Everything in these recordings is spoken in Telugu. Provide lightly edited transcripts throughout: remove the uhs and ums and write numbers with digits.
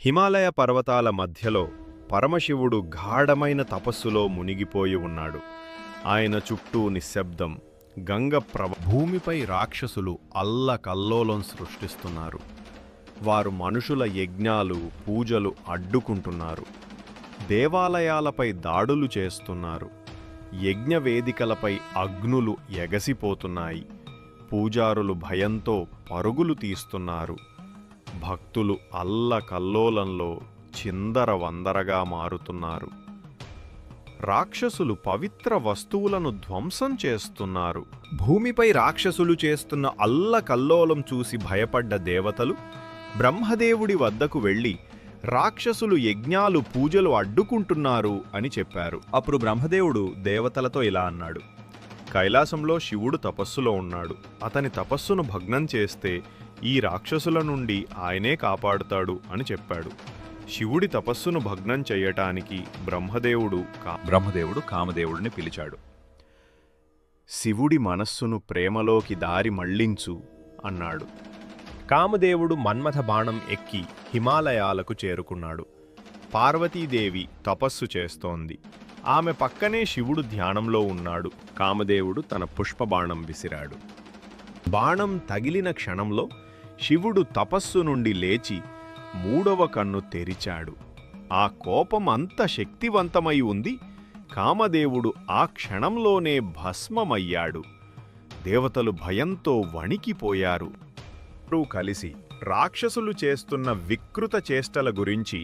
హిమాలయ పర్వతాల మధ్యలో పరమశివుడు గాఢమైన తపస్సులో మునిగిపోయి ఉన్నాడు. ఆయన చుట్టూ నిశ్శబ్దం, గంగ భూమిపై రాక్షసులు అల్లకల్లోలం సృష్టిస్తున్నారు. వారు మనుషుల యజ్ఞాలు, పూజలు అడ్డుకుంటున్నారు. దేవాలయాలపై దాడులు చేస్తున్నారు. యజ్ఞవేదికలపై అగ్నులు ఎగసిపోతున్నాయి. పూజారులు భయంతో పరుగులు తీస్తున్నారు. భక్తులు అల్లకల్లోలంలో చిందరవందరగా మారుతున్నారు. రాక్షసులు పవిత్ర వస్తువులను ధ్వంసం చేస్తున్నారు. భూమిపై రాక్షసులు చేస్తున్న అల్లకల్లోలం చూసి భయపడ్డ దేవతలు బ్రహ్మదేవుడి వద్దకు వెళ్ళి రాక్షసులు యజ్ఞాలు, పూజలు అడ్డుకుంటున్నారు అని చెప్పారు. అప్పుడు బ్రహ్మదేవుడు దేవతలతో ఇలా అన్నాడు: కైలాసంలో శివుడు తపస్సులో ఉన్నాడు. అతని తపస్సును భగ్నం చేస్తే ఈ రాక్షసుల నుండి ఆయనే కాపాడుతాడు అని చెప్పాడు. శివుడి తపస్సును భగ్నం చెయ్యటానికి బ్రహ్మదేవుడు కామదేవుడిని పిలిచాడు. శివుడి మనస్సును ప్రేమలోకి దారి మళ్లించు అన్నాడు. కామదేవుడు మన్మథ బాణం ఎక్కి హిమాలయాలకు చేరుకున్నాడు. పార్వతీదేవి తపస్సు చేస్తోంది. ఆమె పక్కనే శివుడు ధ్యానంలో ఉన్నాడు. కామదేవుడు తన పుష్పబాణం విసిరాడు. బాణం తగిలిన క్షణంలో శివుడు తపస్సు నుండి లేచి మూడవ కన్ను తెరిచాడు. ఆ కోపం అంత శక్తివంతమై ఉంది. కామదేవుడు ఆ క్షణంలోనే భస్మమయ్యాడు. దేవతలు భయంతో వణికిపోయారు. కలిసి రాక్షసులు చేస్తున్న వికృత చేష్టల గురించి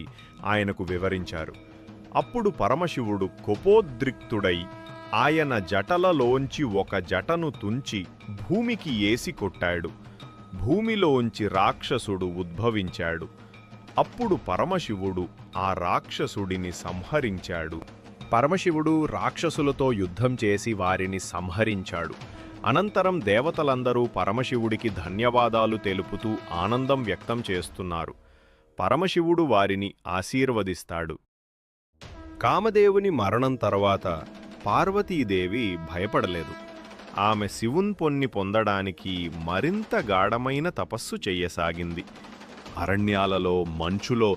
ఆయనకు వివరించారు. అప్పుడు పరమశివుడు కోపోద్రిక్తుడై ఆయన జటలలోంచి ఒక జటను తుంచి భూమికి ఏసి కొట్టాడు. భూమిలోంచి రాక్షసుడు ఉద్భవించాడు. అప్పుడు పరమశివుడు ఆ రాక్షసుడిని సంహరించాడు. పరమశివుడు రాక్షసులతో యుద్ధం చేసి వారిని సంహరించాడు. అనంతరం దేవతలందరూ పరమశివుడికి ధన్యవాదాలు తెలుపుతూ ఆనందం వ్యక్తం చేస్తున్నారు. పరమశివుడు వారిని ఆశీర్వదిస్తాడు. కామదేవుని మరణం తర్వాత పార్వతీదేవి భయపడలేదు. ఆమె శివుని పొందడానికి మరింత గాఢమైన తపస్సు చెయ్యసాగింది. అరణ్యాలలో, మంచులో,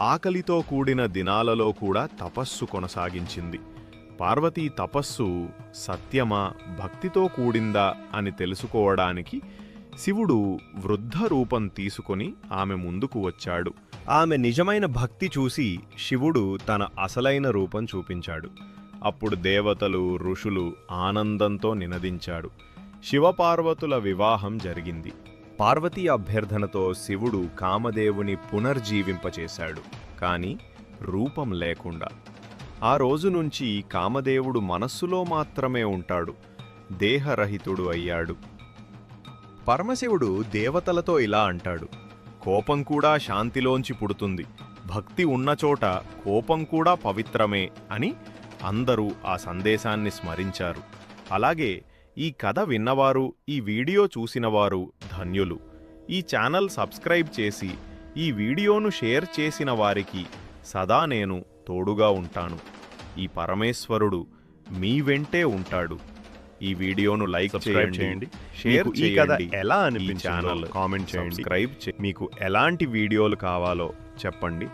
ఆకలితో కూడిన దినాలలో కూడా తపస్సు కొనసాగించింది. పార్వతీ తపస్సు సత్యమా, భక్తితో కూడిందా అని తెలుసుకోవడానికి శివుడు వృద్ధ రూపం తీసుకొని ఆమె ముందుకు వచ్చాడు. ఆమె నిజమైన భక్తి చూసి శివుడు తన అసలైన రూపం చూపించాడు. అప్పుడు దేవతలు, ఋషులు ఆనందంతో నినదించాడు. శివపార్వతుల వివాహం జరిగింది. పార్వతీ అభ్యర్థనతో శివుడు కామదేవుని పునర్జీవింపచేశాడు, కాని రూపం లేకుండా. ఆ రోజు నుంచి కామదేవుడు మనస్సులో మాత్రమే ఉంటాడు, దేహరహితుడు అయ్యాడు. పరమశివుడు దేవతలతో ఇలా అంటాడు: కోపం కూడా శాంతిలోంచి పుడుతుంది. భక్తి ఉన్నచోట కోపం కూడా పవిత్రమే అని అందరూ ఆ సందేశాన్ని స్మరించారు. అలాగే ఈ కథ విన్నవారు, ఈ వీడియో చూసినవారు ధన్యులు. ఈ ఛానల్ సబ్స్క్రైబ్ చేసి ఈ వీడియోను షేర్ చేసిన వారికి సదా నేను తోడుగా ఉంటాను. ఈ పరమేశ్వరుడు మీ వెంటే ఉంటాడు. ఈ వీడియోను లైక్ చేయండి, షేర్ చేయండి. ఎలా అనిపించిందో కామెంట్ చేయండి. సబ్స్క్రైబ్ మీకు ఎలాంటి వీడియోలు కావాలో చెప్పండి.